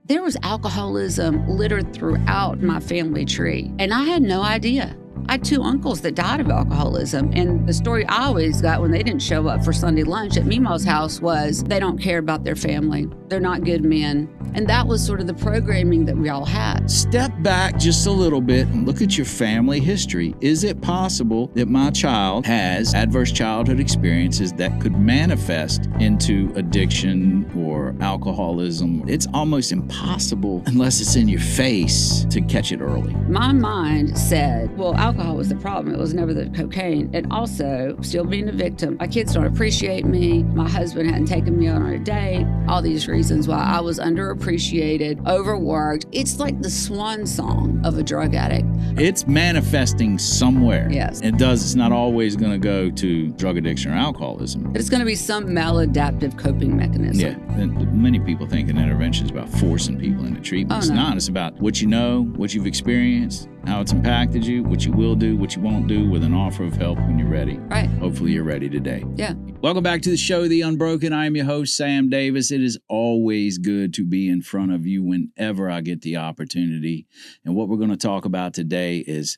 There was alcoholism littered throughout my family tree, and I had no idea. I had 2 uncles that died of alcoholism, and the story I always got when they didn't show up for Sunday lunch at Mima's house was they don't care about their family. They're not good men. And that was sort of the programming that we all had. Step back just a little bit and look at your family history. Is it possible that my child has adverse childhood experiences that could manifest into addiction or alcoholism? It's almost impossible unless it's in your face to catch it early. My mind said, well, alcohol was the problem. It was never the cocaine. And also, still being a victim. My kids don't appreciate me. My husband hadn't taken me out on a date. All these reasons why I was underappreciated, overworked. It's like the swan song of a drug addict. It's manifesting somewhere. Yes. It does. It's not always going to go to drug addiction or alcoholism. It's going to be some maladaptive coping mechanism. Yeah. And many people think an intervention is about forcing people into treatment. It's not. It's about what you know, what you've experienced, how it's impacted you, what you will do, what you won't do, with an offer of help when you're ready. Right. Hopefully you're ready today. Yeah. Welcome back to the show, The Unbroken. I am your host, Sam Davis. It is always good to be in front of you whenever I get the opportunity. And what we're going to talk about today is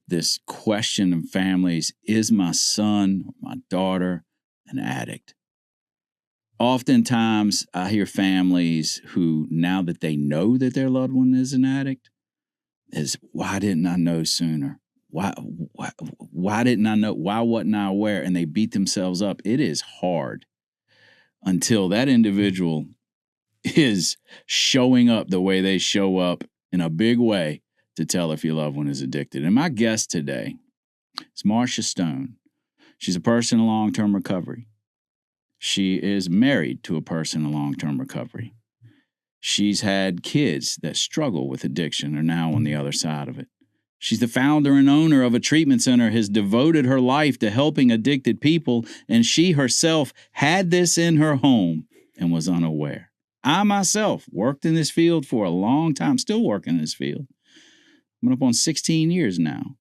this question of families. Is my son or my daughter an addict? Oftentimes, I hear families who, now that they know that their loved one is an addict, is, why didn't I know sooner? Why didn't I know? Why wasn't I aware? And they beat themselves up. It is hard until that individual is showing up the way they show up in a big way to tell if your loved one is addicted. And my guest today is Marsha Stone. She's a person in long-term recovery. She is married to a person in long-term recovery. She's had kids that struggle with addiction, are now on the other side of it. She's the founder and owner of a treatment center, has devoted her life to helping addicted people, and she herself had this in her home and was unaware. I myself worked in this field for a long time, still working in this field. I'm up on 16 years now.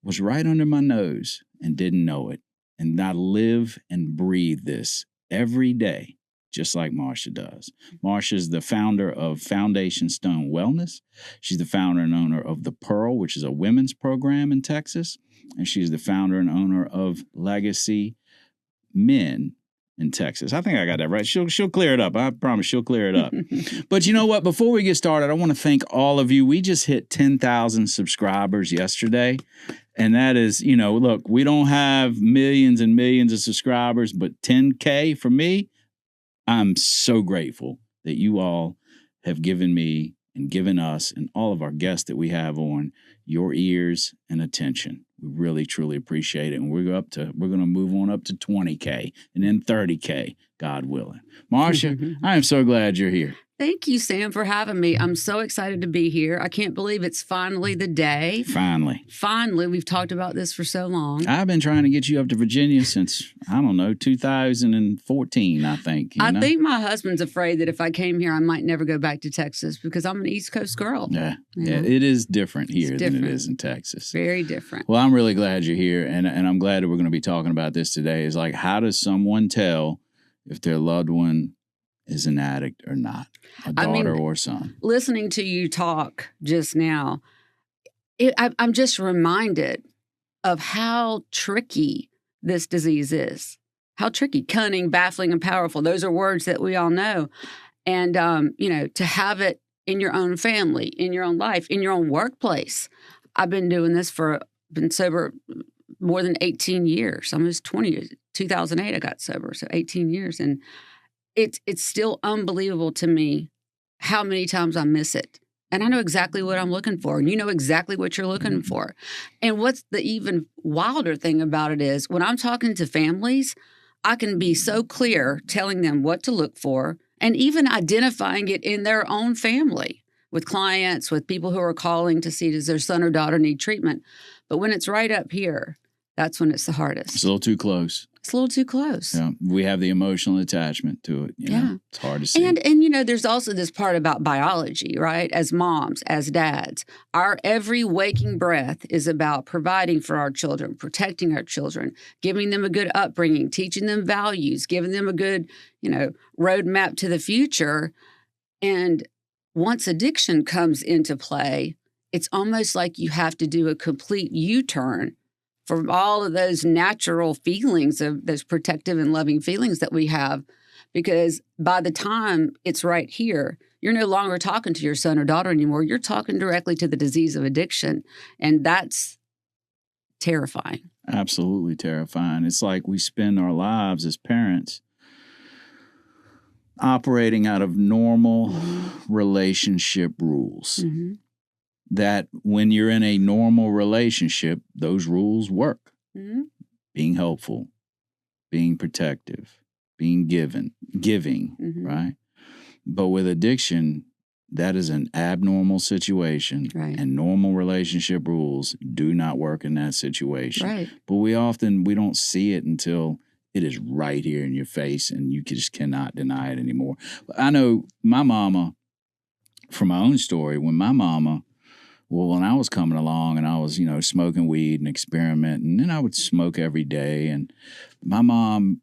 Was right under my nose and didn't know it. And I live and breathe this every day, just like Marsha does. Marsha is the founder of Foundation Stone Wellness. She's the founder and owner of The Pearl, which is a women's program in Texas. And she's the founder and owner of Legacy Men in Texas. I think I got that right. She'll clear it up. I promise she'll clear it up. But you know what? Before we get started, I want to thank all of you. We just hit 10,000 subscribers yesterday. And that is, look, we don't have millions and millions of subscribers, but 10K for me, I'm so grateful that you all have given me and given us and all of our guests that we have on your ears and attention. We really, truly appreciate it. And we're going to move on up to 20K and then 30K, God willing. Marsha, I am so glad you're here. Thank you, Sam, for having me. I'm so excited to be here. I can't believe it's finally the day. Finally. We've talked about this for so long. I've been trying to get you up to Virginia since, 2014, I think. I think my husband's afraid that if I came here, I might never go back to Texas because I'm an East Coast girl. Yeah, it is different here than it is in Texas. Very different. Well, I'm really glad you're here, and I'm glad that we're going to be talking about this today. Is like, how does someone tell if their loved one is an addict or not, a daughter or son? Listening to you talk just now, I'm just reminded of how tricky this disease is. How tricky, cunning, baffling, and powerful. Those are words that we all know. And, to have it in your own family, in your own life, in your own workplace. I've been doing this been sober more than 18 years, almost 20 years. 2008, I got sober, so 18 years. And it's still unbelievable to me how many times I miss it. And I know exactly what I'm looking for. And you know exactly what you're looking for. And what's the even wilder thing about it is when I'm talking to families, I can be so clear telling them what to look for and even identifying it in their own family with clients, with people who are calling to see does their son or daughter need treatment. But when it's right up here, that's when it's the hardest. It's a little too close. It's a little too close. Yeah, we have the emotional attachment to it. It's hard to see. And there's also this part about biology, right? As moms, as dads, our every waking breath is about providing for our children, protecting our children, giving them a good upbringing, teaching them values, giving them a good, roadmap to the future. And once addiction comes into play, it's almost like you have to do a complete U-turn from all of those natural feelings of those protective and loving feelings that we have. Because by the time it's right here, you're no longer talking to your son or daughter anymore. You're talking directly to the disease of addiction. And that's terrifying. Absolutely terrifying. It's like we spend our lives as parents operating out of normal relationship rules. Mm-hmm. That when you're in a normal relationship, those rules work. Mm-hmm. Being helpful, being protective, being giving, Mm-hmm. right? But with addiction, that is an abnormal situation, Right. and normal relationship rules do not work in that situation. Right. But we don't see it until it is right here in your face, and you just cannot deny it anymore. I know my mama, from my own story, when I was coming along and I was, smoking weed and experimenting, and I would smoke every day, and my mom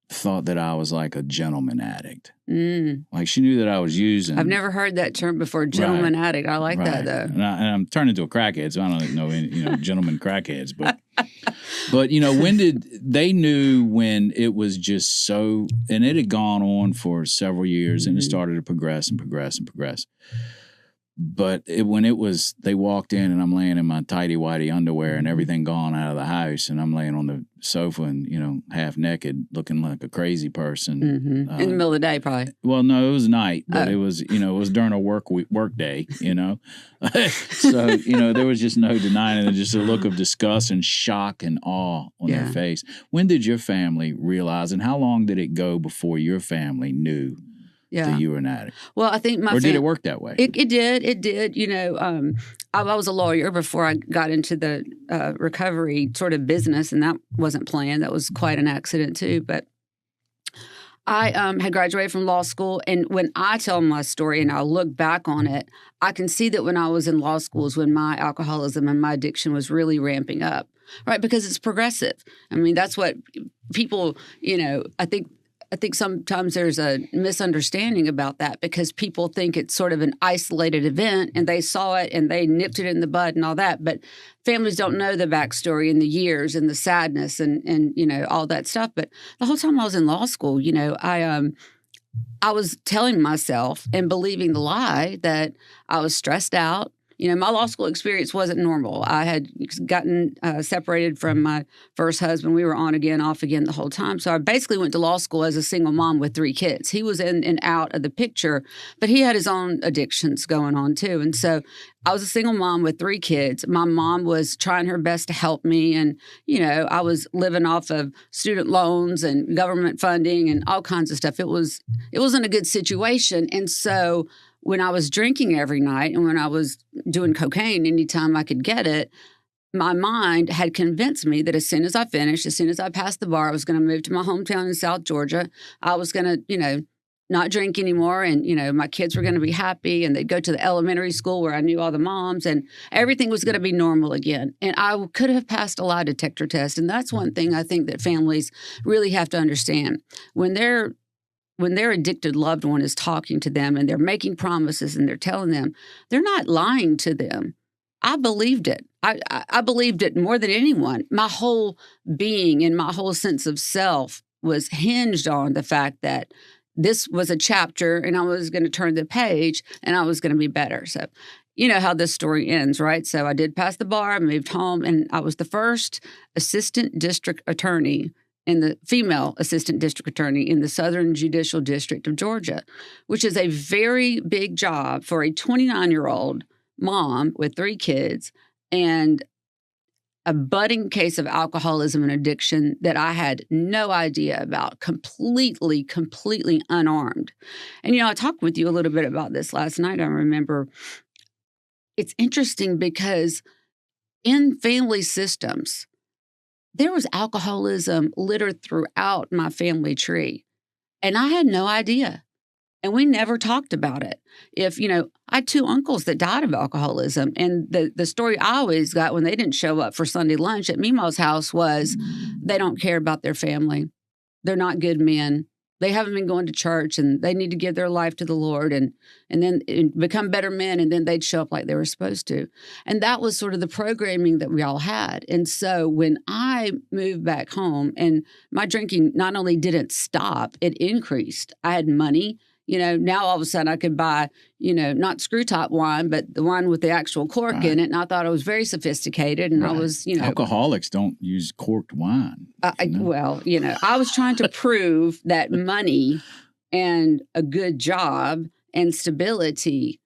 thought that I was like a gentleman addict. Mm. Like she knew that I was using. I've never heard that term before, gentleman addict. I like that, though. And I'm turning into a crackhead, so I don't know any, gentleman crackheads. But when they knew when it was just so, and it had gone on for several years, and it started to progress and progress and progress. But when they walked in and I'm laying in my tighty-whitey underwear and everything gone out of the house, and I'm laying on the sofa and, half naked, looking like a crazy person. Mm-hmm. In the middle of the day, probably. Well, no, it was night, but it was, it was during a work day, So, there was just no denying it, just a look of disgust and shock and awe on their face. When did your family realize, and how long did it go before your family knew that you were an addict? Well, I think or did it work that way? It did. It did. I was a lawyer before I got into the recovery sort of business, and that wasn't planned. That was quite an accident too. But I had graduated from law school, and when I tell my story and I look back on it, I can see that when I was in law school is when my alcoholism and my addiction was really ramping up, right? Because it's progressive. I mean, that's what people, I think sometimes there's a misunderstanding about that because people think it's sort of an isolated event and they saw it and they nipped it in the bud and all that. But families don't know the backstory and the years and the sadness and all that stuff. But the whole time I was in law school, I was telling myself and believing the lie that I was stressed out. My law school experience wasn't normal. I had gotten separated from my first husband. We were on again, off again the whole time. So I basically went to law school as a single mom with 3 kids. He was in and out of the picture, but he had his own addictions going on too. And so I was a single mom with 3 kids. My mom was trying her best to help me. And, I was living off of student loans and government funding and all kinds of stuff. It wasn't a good situation. And so when I was drinking every night and when I was doing cocaine anytime I could get it, my mind had convinced me that as soon as I passed the bar, I was going to move to my hometown in South Georgia. I was going to, not drink anymore. And, my kids were going to be happy and they'd go to the elementary school where I knew all the moms and everything was going to be normal again. And I could have passed a lie detector test. And that's one thing I think that families really have to understand. When their addicted loved one is talking to them and they're making promises and they're telling them, they're not lying to them. I believed it. I believed it more than anyone. My whole being and my whole sense of self was hinged on the fact that this was a chapter and I was going to turn the page and I was going to be better. So you know how this story ends, right? So I did pass the bar, I moved home, and I was the first assistant district attorney female assistant district attorney in the Southern Judicial District of Georgia, which is a very big job for a 29-year-old mom with 3 kids and a budding case of alcoholism and addiction that I had no idea about, completely unarmed. And, I talked with you a little bit about this last night. I remember it's interesting because in family systems, there was alcoholism littered throughout my family tree, and I had no idea. And we never talked about it. I had 2 uncles that died of alcoholism, and the story I always got when they didn't show up for Sunday lunch at Meemaw's house was they don't care about their family. They're not good men. They haven't been going to church, and they need to give their life to the Lord and then become better men, and then they'd show up like they were supposed to. And that was sort of the programming that we all had. And so when I moved back home, and my drinking not only didn't stop, it increased. I had money. Now all of a sudden I could buy, not screw top wine, but the wine with the actual cork in it. And I thought I was very sophisticated. And I was, Alcoholics don't use corked wine. I was trying to prove that money and a good job and stability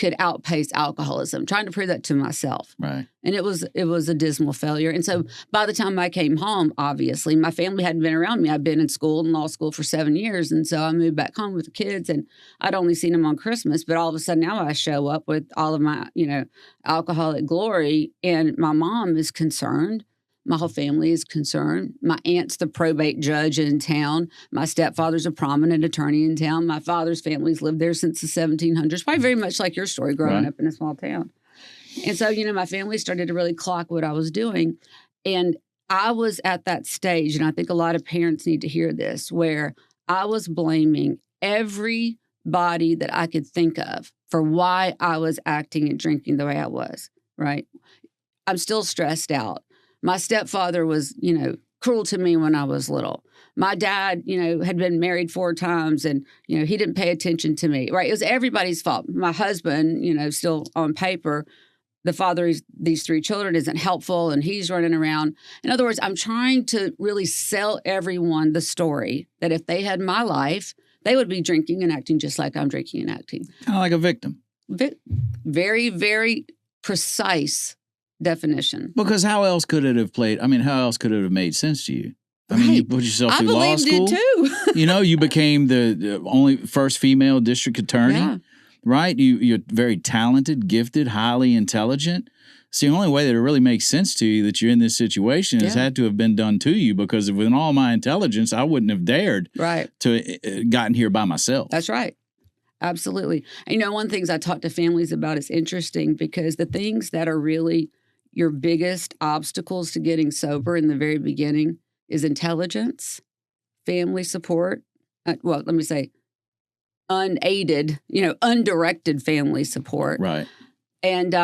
could outpace alcoholism, trying to prove that to myself. Right. And it was a dismal failure. And so by the time I came home, obviously, my family hadn't been around me. I'd been in school and law school for 7 years. And so I moved back home with the kids, and I'd only seen them on Christmas. But all of a sudden now I show up with all of my, alcoholic glory, and my mom is concerned. My whole family is concerned. My aunt's the probate judge in town. My stepfather's a prominent attorney in town. My father's family's lived there since the 1700s, probably very much like your story growing up in a small town. And so, my family started to really clock what I was doing. And I was at that stage, and I think a lot of parents need to hear this, where I was blaming everybody that I could think of for why I was acting and drinking the way I was, right? I'm still stressed out. My stepfather was, cruel to me when I was little. My dad, had been married 4 times, and, he didn't pay attention to me, right? It was everybody's fault. My husband, still on paper, the father of these 3 children isn't helpful, and he's running around. In other words, I'm trying to really sell everyone the story that if they had my life, they would be drinking and acting just like I'm drinking and acting. Kind of like a victim. Very, very precise definition. Because how else could it have played? I mean, how else could it have made sense to you? I mean, you put yourself through law school. I believed it too. You became the only first female district attorney, right? You're very talented, gifted, highly intelligent. It's the only way that it really makes sense to you that you're in this situation has had to have been done to you, because with all my intelligence, I wouldn't have dared to gotten here by myself. That's right. Absolutely. And, one of the things I talk to families about is interesting, because the things that are really your biggest obstacles to getting sober in the very beginning is intelligence, family support. Unaided, undirected family support. Right. And,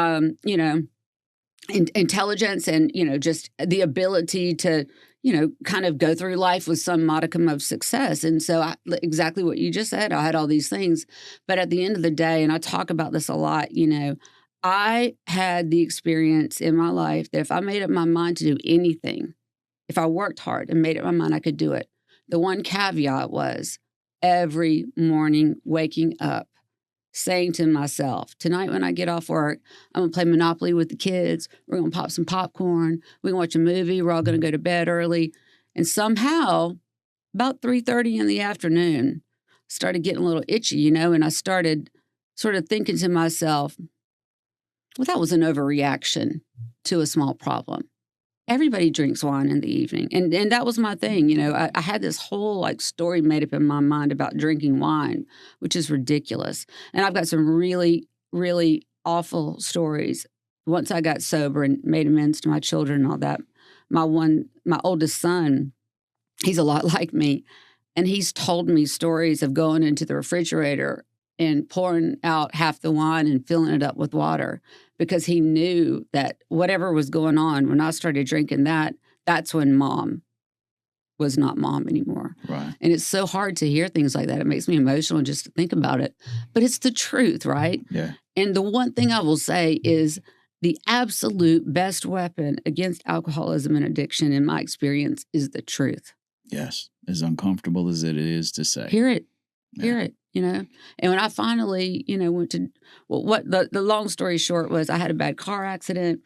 intelligence and, just the ability to, kind of go through life with some modicum of success. And so exactly what you just said, I had all these things. But at the end of the day, and I talk about this a lot, I had the experience in my life that if I made up my mind to do anything, if I worked hard and made up my mind, I could do it. The one caveat was every morning waking up, saying to myself, tonight when I get off work, I'm going to play Monopoly with the kids. We're going to pop some popcorn. We're going to watch a movie. We're all going to go to bed early. And somehow, about 3:30 in the afternoon, started getting a little itchy, and I started sort of thinking to myself, well, that was an overreaction to a small problem. Everybody drinks wine in the evening. And that was my thing. I had this whole story made up in my mind about drinking wine, which is ridiculous. And I've got some really, really awful stories. Once I got sober and made amends to my children and all that, my oldest son, he's a lot like me. And he's told me stories of going into the refrigerator and pouring out half the wine and filling it up with water, because he knew that whatever was going on when I started drinking that's when mom was not mom anymore. Right. And it's so hard to hear things like that. It makes me emotional just to think about it. But it's the truth, right? Yeah. And the one thing I will say is the absolute best weapon against alcoholism and addiction, in my experience, is the truth. Yes. As uncomfortable as it is to say. Hear it. Hear it. And when I finally, went to, what the long story short was, I had a bad car accident.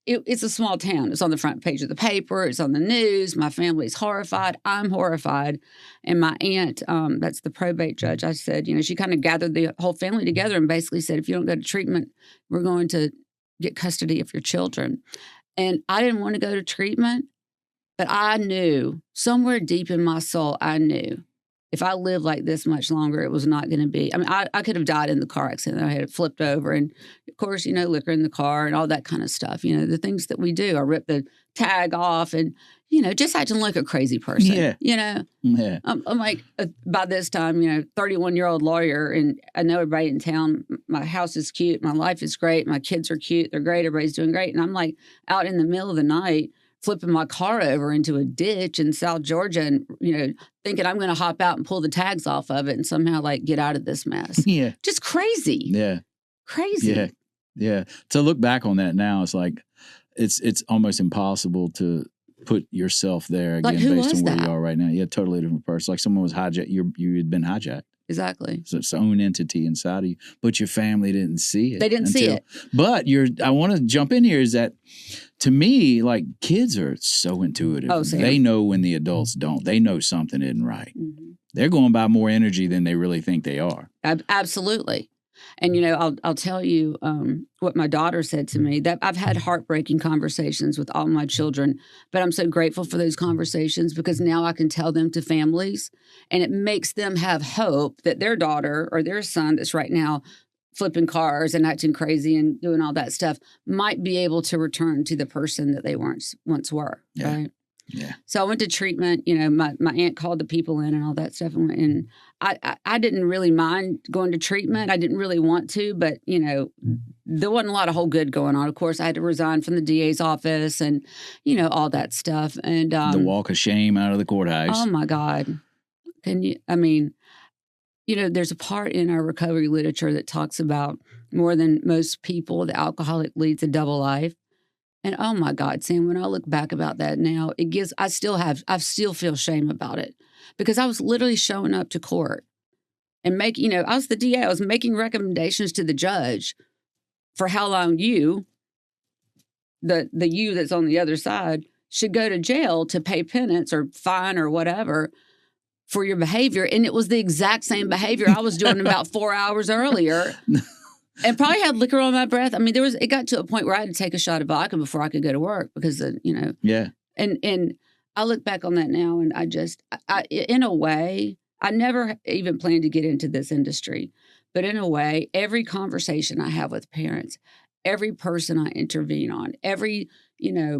It's a small town. It's on the front page of the paper. It's on the news. My family's horrified. I'm horrified. And my aunt, that's the probate judge, I said, she kind of gathered the whole family together and basically said, if you don't go to treatment, we're going to get custody of your children. And I didn't want to go to treatment, but I knew somewhere deep in my soul, I knew if I lived like this much longer, it was not going to be. I mean, I could have died in the car accident. I had it flipped over. And, of course, liquor in the car and all that kind of stuff. The things that we do. I ripped the tag off and, just acting like a crazy person. Yeah. Yeah. I'm like, by this time, 31-year-old lawyer, and I know everybody in town. My house is cute. My life is great. My kids are cute. They're great. Everybody's doing great. And I'm like out in the middle of the night, flipping my car over into a ditch in South Georgia and, thinking I'm going to hop out and pull the tags off of it and somehow like get out of this mess. Yeah. Just crazy. Yeah. Crazy. Yeah. Yeah. To look back on that now, it's like, it's almost impossible to put yourself there again based on where you are right now. Yeah, totally different person. Like someone was hijacked. You had been hijacked. Exactly. So it's its own entity inside of you, but your family didn't see it. They didn't see it. But I want to jump in here is that to me, like kids are so intuitive. Oh, Sam. They know when the adults don't. They know something isn't right. Mm-hmm. They're going by more energy than they really think they are. Absolutely. And, I'll tell you what my daughter said to me, that I've had heartbreaking conversations with all my children, but I'm so grateful for those conversations because now I can tell them to families, and it makes them have hope that their daughter or their son that's right now flipping cars and acting crazy and doing all that stuff might be able to return to the person that they once were, right? Yeah. So I went to treatment. My aunt called the people in and all that stuff. And I didn't really mind going to treatment. I didn't really want to, but, there wasn't a lot of whole good going on. Of course, I had to resign from the DA's office and, all that stuff. And the walk of shame out of the courthouse. Oh, my God. There's a part in our recovery literature that talks about more than most people, the alcoholic leads a double life. And oh my God, Sam, when I look back about that now, I still feel shame about it because I was literally showing up to court and I was the DA. I was making recommendations to the judge for how long the you that's on the other side should go to jail to pay penance or fine or whatever for your behavior. And it was the exact same behavior I was doing about 4 hours earlier. And probably had liquor on my breath. It got to a point where I had to take a shot of vodka before I could go to work because, Yeah. And I look back on that now and I in a way, I never even planned to get into this industry. But in a way, every conversation I have with parents, every person I intervene on, every,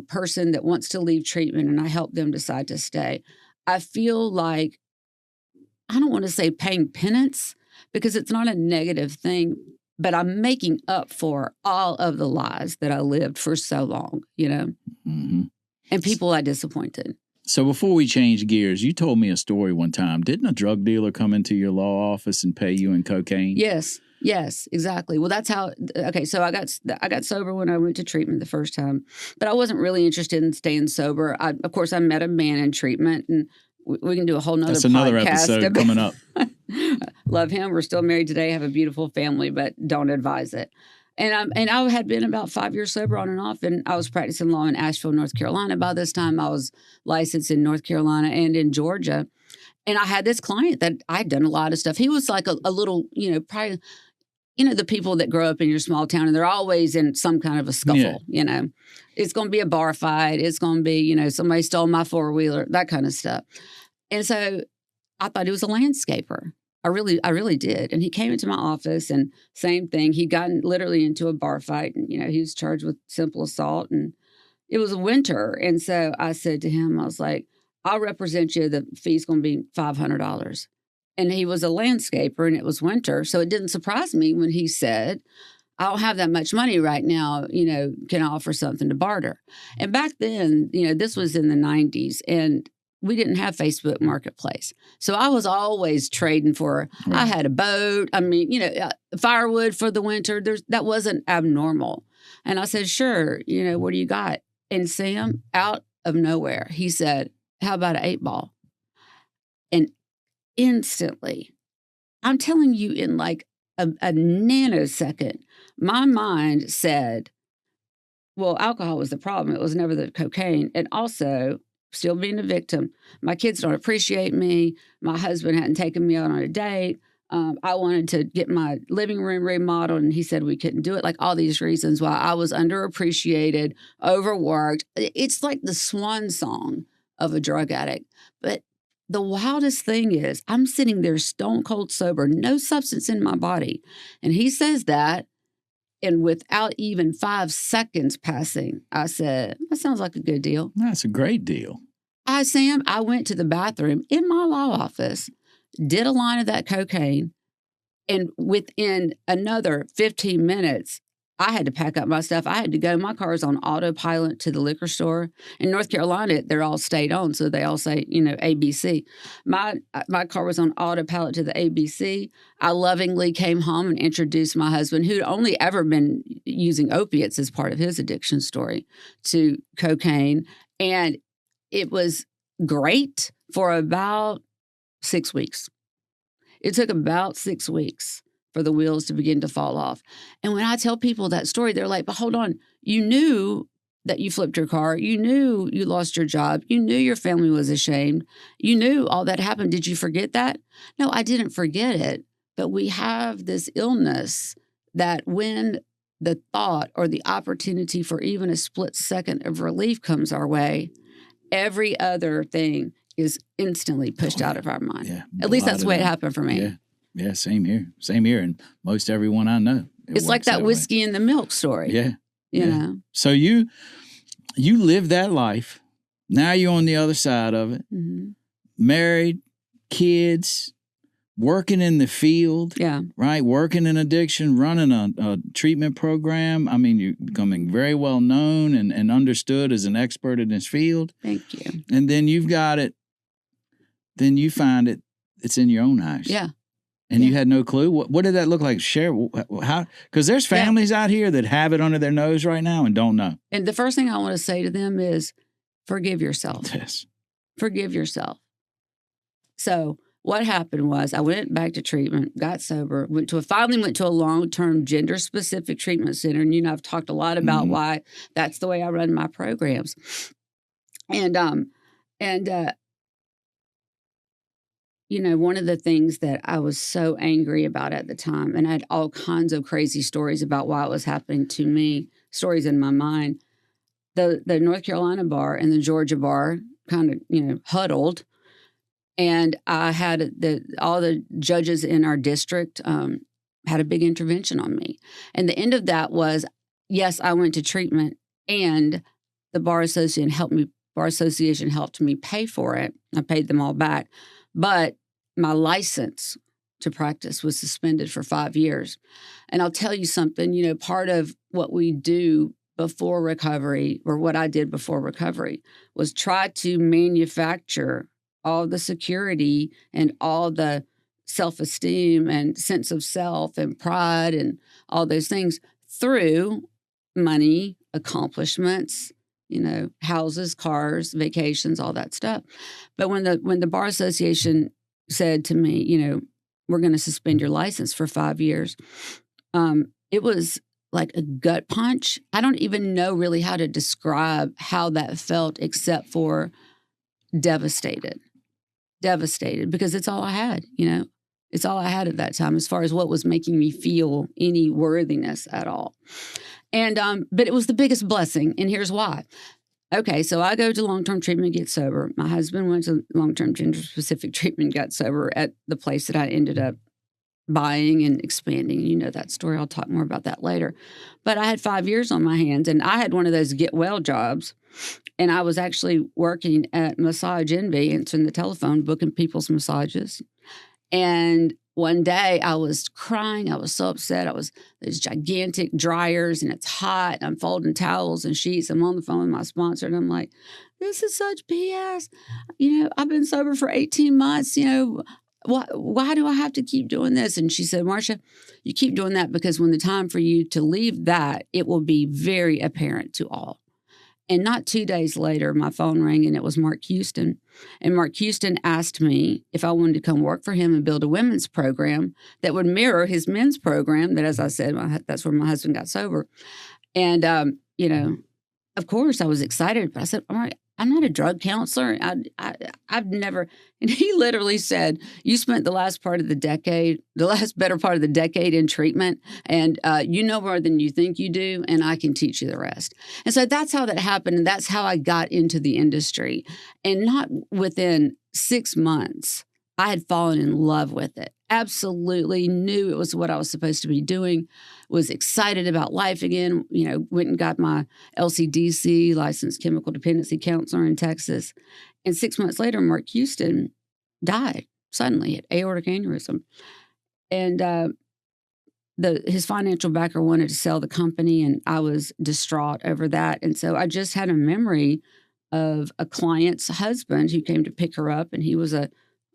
person that wants to leave treatment and I help them decide to stay, I feel like, I don't want to say paying penance because it's not a negative thing, but I'm making up for all of the lies that I lived for so long, Mm-hmm. And people I disappointed. So before we change gears, you told me a story one time. Didn't a drug dealer come into your law office and pay you in cocaine? Yes, exactly. Well, that's how. Okay, so I got sober when I went to treatment the first time, but I wasn't really interested in staying sober. Of course, I met a man in treatment, and we can do a whole nother. That's another podcast episode coming up. Love him. We're still married today. Have a beautiful family, but don't advise it. And I had been about 5 years sober on and off, and I was practicing law in Asheville, North Carolina. By this time, I was licensed in North Carolina and in Georgia. And I had this client that I'd done a lot of stuff. He was like a little, probably, the people that grow up in your small town, and they're always in some kind of a scuffle. Yeah. It's going to be a bar fight. It's going to be, somebody stole my four-wheeler, that kind of stuff. And so I thought he was a landscaper. I really did. And he came into my office and same thing. He'd gotten literally into a bar fight and, he was charged with simple assault and it was winter. And so I said to him, I was like, I'll represent you. The fee's going to be $500. And he was a landscaper and it was winter. So it didn't surprise me when he said, I don't have that much money right now. Can I offer something to barter? And back then, this was in the 90s and we didn't have Facebook Marketplace. So I was always trading for, right. I had a boat. Firewood for the winter. That wasn't abnormal. And I said, sure, what do you got? And Sam, out of nowhere, he said, how about an 8-ball? And instantly, I'm telling you in like a nanosecond, my mind said, well, alcohol was the problem. It was never the cocaine. And also, still being a victim. My kids don't appreciate me. My husband hadn't taken me out on a date. I wanted to get my living room remodeled, and he said we couldn't do it. Like all these reasons why I was underappreciated, overworked. It's like the swan song of a drug addict. But the wildest thing is I'm sitting there stone cold sober, no substance in my body. And he says that, and without even 5 seconds passing, I said, that sounds like a good deal. That's a great deal. Sam, I went to the bathroom in my law office, did a line of that cocaine, and within another 15 minutes, I had to pack up my stuff. I had to go. My car's on autopilot to the liquor store. In North Carolina, they're all state-owned, so they all say, ABC. My car was on autopilot to the ABC. I lovingly came home and introduced my husband, who'd only ever been using opiates as part of his addiction story, to cocaine. And it was great for about 6 weeks. It took about 6 weeks for the wheels to begin to fall off. And when I tell people that story, they're like, but hold on, you knew that you flipped your car. You knew you lost your job. You knew your family was ashamed. You knew all that happened. Did you forget that? No, I didn't forget it. But we have this illness that when the thought or the opportunity for even a split second of relief comes our way, every other thing is instantly pushed out of our mind. Yeah, at least that's the way it happened for me. Yeah. Yeah, same here. Same here. And most everyone I know. It's like that whiskey and the milk story. Yeah. You know? So you live that life. Now you're on the other side of it. Mm-hmm. Married, kids, working in the field. Yeah. Right? Working in addiction, running a treatment program. I mean, you're becoming very well known and understood as an expert in this field. Thank you. And then you've got it. Then you find it's in your own house. Yeah. And you had no clue? What did that look like? Share how? Because there's families out here that have it under their nose right now and don't know. And the first thing I want to say to them is forgive yourself. Yes. Forgive yourself. So what happened was I went back to treatment, got sober, finally went to a long-term gender-specific treatment center. And, I've talked a lot about why that's the way I run my programs. One of the things that I was so angry about at the time, and I had all kinds of crazy stories about why it was happening to me, stories in my mind. The North Carolina bar and the Georgia bar kind of, huddled. And I had all the judges in our district had a big intervention on me. And the end of that was, yes, I went to treatment and the bar association helped me pay for it. I paid them all back. But my license to practice was suspended for 5 years. And I'll tell you something, part of what we do before recovery, or what I did before recovery, was try to manufacture all the security and all the self-esteem and sense of self and pride and all those things through money, accomplishments, houses, cars, vacations, all that stuff. But when the bar association said to me, we're going to suspend your license for 5 years, it was like a gut punch. I don't even know really how to describe how that felt except for devastated, because it's all I had, It's all I had at that time as far as what was making me feel any worthiness at all. And but it was the biggest blessing, and here's why. Okay, so I go to long-term treatment, get sober. My husband went to long-term gender-specific treatment, got sober at the place that I ended up buying and expanding. You know that story. I'll talk more about that later. But I had 5 years on my hands, and I had one of those get-well jobs, and I was actually working at Massage Envy, answering the telephone, booking people's massages. And one day I was crying. I was so upset. There's gigantic dryers and it's hot. And I'm folding towels and sheets. I'm on the phone with my sponsor and I'm like, this is such BS. I've been sober for 18 months. Why do I have to keep doing this? And she said, Marsha, you keep doing that because when the time for you to leave that, it will be very apparent to all. And not 2 days later, my phone rang and it was Mark Houston. And Mark Houston asked me if I wanted to come work for him and build a women's program that would mirror his men's program that, as I said, that's where my husband got sober. And, of course I was excited, but I said, all right, I'm not a drug counselor. I've never, and he literally said, you spent the last better part of the decade in treatment, and you know more than you think you do, and I can teach you the rest. And so that's how that happened, and that's how I got into the industry. And not within 6 months, I had fallen in love with it. absolutely knew it was what I was supposed to be doing, was excited about life again, went and got my LCDC, licensed chemical dependency counselor in Texas. And 6 months later, Mark Houston died suddenly at aortic aneurysm. And his financial backer wanted to sell the company, and I was distraught over that. And so I just had a memory of a client's husband who came to pick her up, and he was a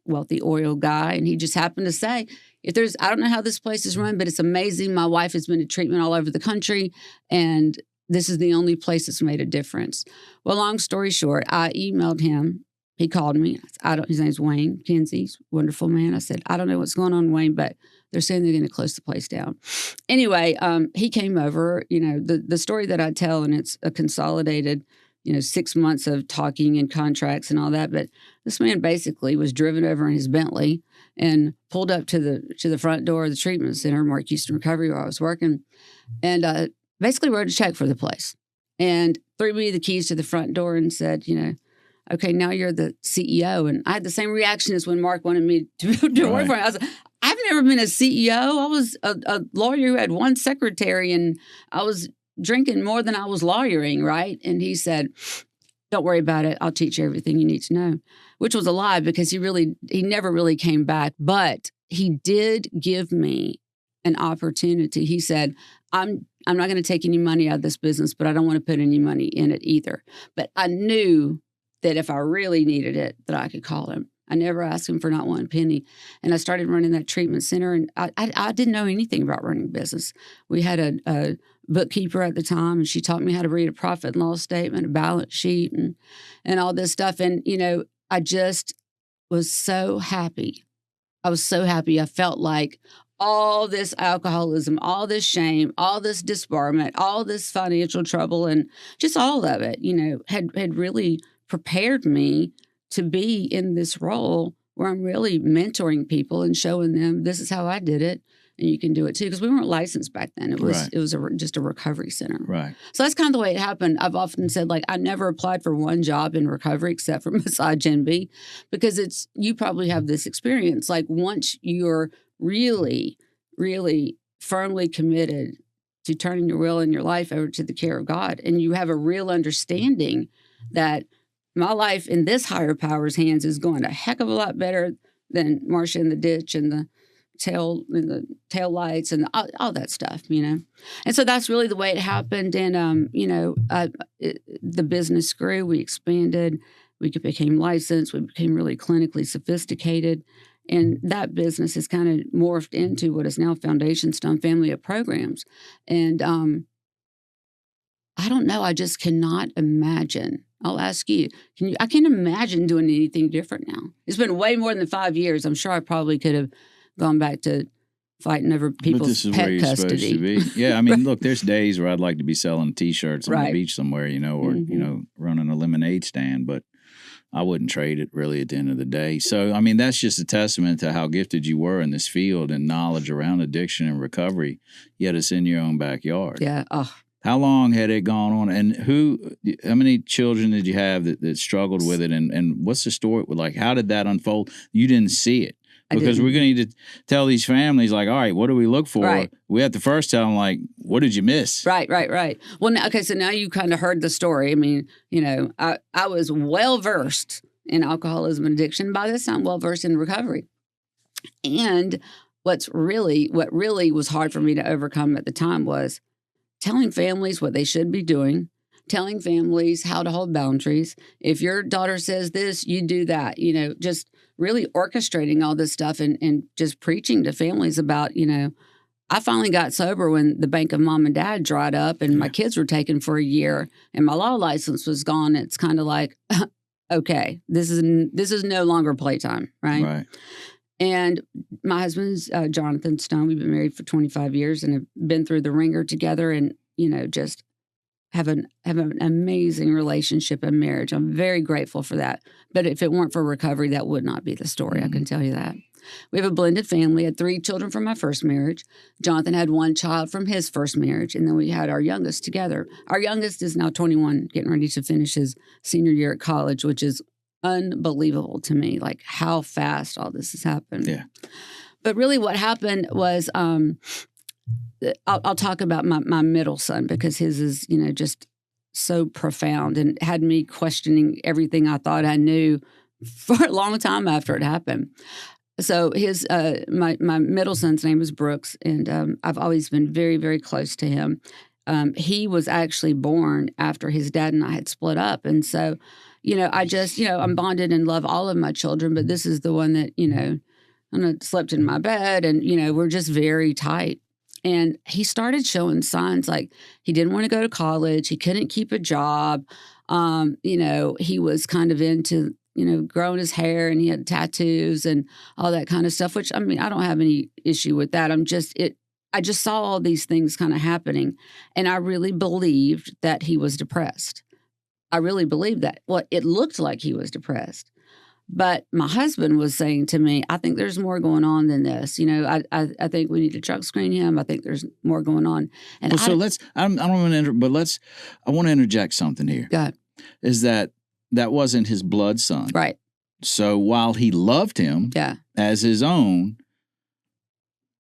wealthy oil guy, and he just happened to say, I don't know how this place is run, but it's amazing. My wife has been to treatment all over the country, and this is the only place that's made a difference. Well, long story short, I emailed him. He called me. His name's Wayne Kinsey, wonderful man. I said, I don't know what's going on, Wayne, but they're saying they're going to close the place down. Anyway, he came over. The story that I tell, and it's a consolidated 6 months of talking and contracts and all that. But this man basically was driven over in his Bentley and pulled up to the front door of the treatment center, Mark Houston Recovery, where I was working, and basically wrote a check for the place and threw me the keys to the front door and said, okay, now you're the CEO. And I had the same reaction as when Mark wanted me to work for him. I was like, I've never been a CEO. I was a lawyer who had one secretary, and I was drinking more than I was lawyering, right? And he said, don't worry about it. I'll teach you everything you need to know, which was a lie because he never really came back. But he did give me an opportunity. He said, I'm not going to take any money out of this business, but I don't want to put any money in it either. But I knew that if I really needed it, that I could call him. I never asked him for not one penny. And I started running that treatment center, and I didn't know anything about running business. We had a bookkeeper at the time, and she taught me how to read a profit and loss statement, a balance sheet, and all this stuff. And, I just was so happy. I was so happy. I felt like all this alcoholism, all this shame, all this disbarment, all this financial trouble, and just all of it, had really prepared me to be in this role where I'm really mentoring people and showing them this is how I did it, and you can do it too. Because we weren't licensed back then. It was just a recovery center. Right. So that's kind of the way it happened. I've often said, I never applied for one job in recovery except for Massage NB, because you probably have this experience. Once you're really, really firmly committed to turning your will and your life over to the care of God, and you have a real understanding that my life in this higher power's hands is going a heck of a lot better than Marsha in the ditch and the tail lights and all that stuff, And so that's really the way it happened. And, the business grew, we expanded, we became licensed, we became really clinically sophisticated. And that business has kind of morphed into what is now Foundation Stone family of programs. And I don't know, I just cannot imagine. I'll ask you, I can't imagine doing anything different now. It's been way more than 5 years. I'm sure I probably could have gone back to fighting over people's pet custody. But this is where you're supposed to be. Yeah, I mean, look, there's days where I'd like to be selling T-shirts on the beach somewhere, or, running a lemonade stand, but I wouldn't trade it really at the end of the day. So, I mean, that's just a testament to how gifted you were in this field and knowledge around addiction and recovery, yet it's in your own backyard. Yeah. Oh. How long had it gone on, and how many children did you have that struggled with it, and what's the story? How did that unfold? You didn't see it. Because we're going to need to tell these families, all right, what do we look for? Right. We have to first tell them, what did you miss? Right. Well, so now you kind of heard the story. I mean, I was well-versed in alcoholism and addiction. By this time, well-versed in recovery. And what really was hard for me to overcome at the time was telling families what they should be doing, telling families how to hold boundaries. If your daughter says this, you do that, just really orchestrating all this stuff and just preaching to families about, I finally got sober when the bank of mom and dad dried up and my kids were taken for a year and my law license was gone. It's kind of like, okay, this is no longer playtime, right? Right. And my husband's Jonathan Stone. We've been married for 25 years and have been through the ringer together and, just have an amazing relationship and marriage. I'm very grateful for that. But if it weren't for recovery, that would not be the story. I can tell you that. We have a blended family. I had 3 children from my first marriage. Jonathan had 1 child from his first marriage. And then we had our youngest together. Our youngest is now 21, getting ready to finish his senior year at college, which is unbelievable to me, how fast all this has happened. Yeah. But really what happened was I'll talk about my middle son because his is, just so profound and had me questioning everything I thought I knew for a long time after it happened. So my middle son's name is Brooks, and I've always been very, very close to him. He was actually born after his dad and I had split up. And so, I just, I'm bonded and love all of my children, but this is the one that, slept in my bed and, we're just very tight. And he started showing signs like he didn't want to go to college. He couldn't keep a job. He was kind of into, growing his hair, and he had tattoos and all that kind of stuff, which, I mean, I don't have any issue with that. I just saw all these things kind of happening. And I really believed that he was depressed. I really believed that. Well, it looked like he was depressed. But my husband was saying to me, I think there's more going on than this. I think we need to drug screen him. I think there's more going on. And I don't want to I want to interject something here. Go ahead. Is that wasn't his blood son. Right. So while he loved him as his own.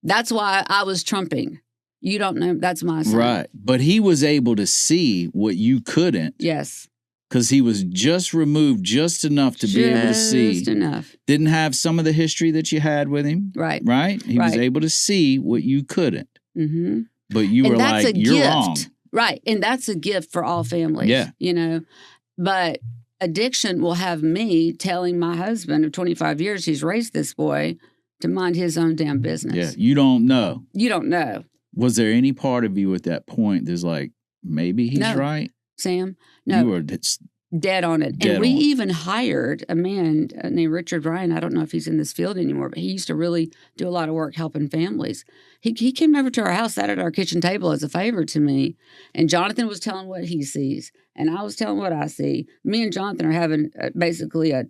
That's why I was trumping. You don't know. That's my son. Right. But he was able to see what you couldn't. Yes. Because he was just removed just enough to be able to see. Just enough. Didn't have some of the history that you had with him. Right. Right? He was able to see what you couldn't. Mm-hmm. But you were like, you're wrong. Right. And that's a gift for all families. Yeah. But addiction will have me telling my husband of 25 years he's raised this boy to mind his own damn business. Yeah. You don't know. You don't know. Was there any part of you at that point that's like, maybe he's right? Sam, no. You were dead on it. And we even hired a man named Richard Ryan. I don't know if he's in this field anymore, but he used to really do a lot of work helping families. He came over to our house, sat at our kitchen table as a favor to me. And Jonathan was telling what he sees, and I was telling what I see. Me and Jonathan are having basically a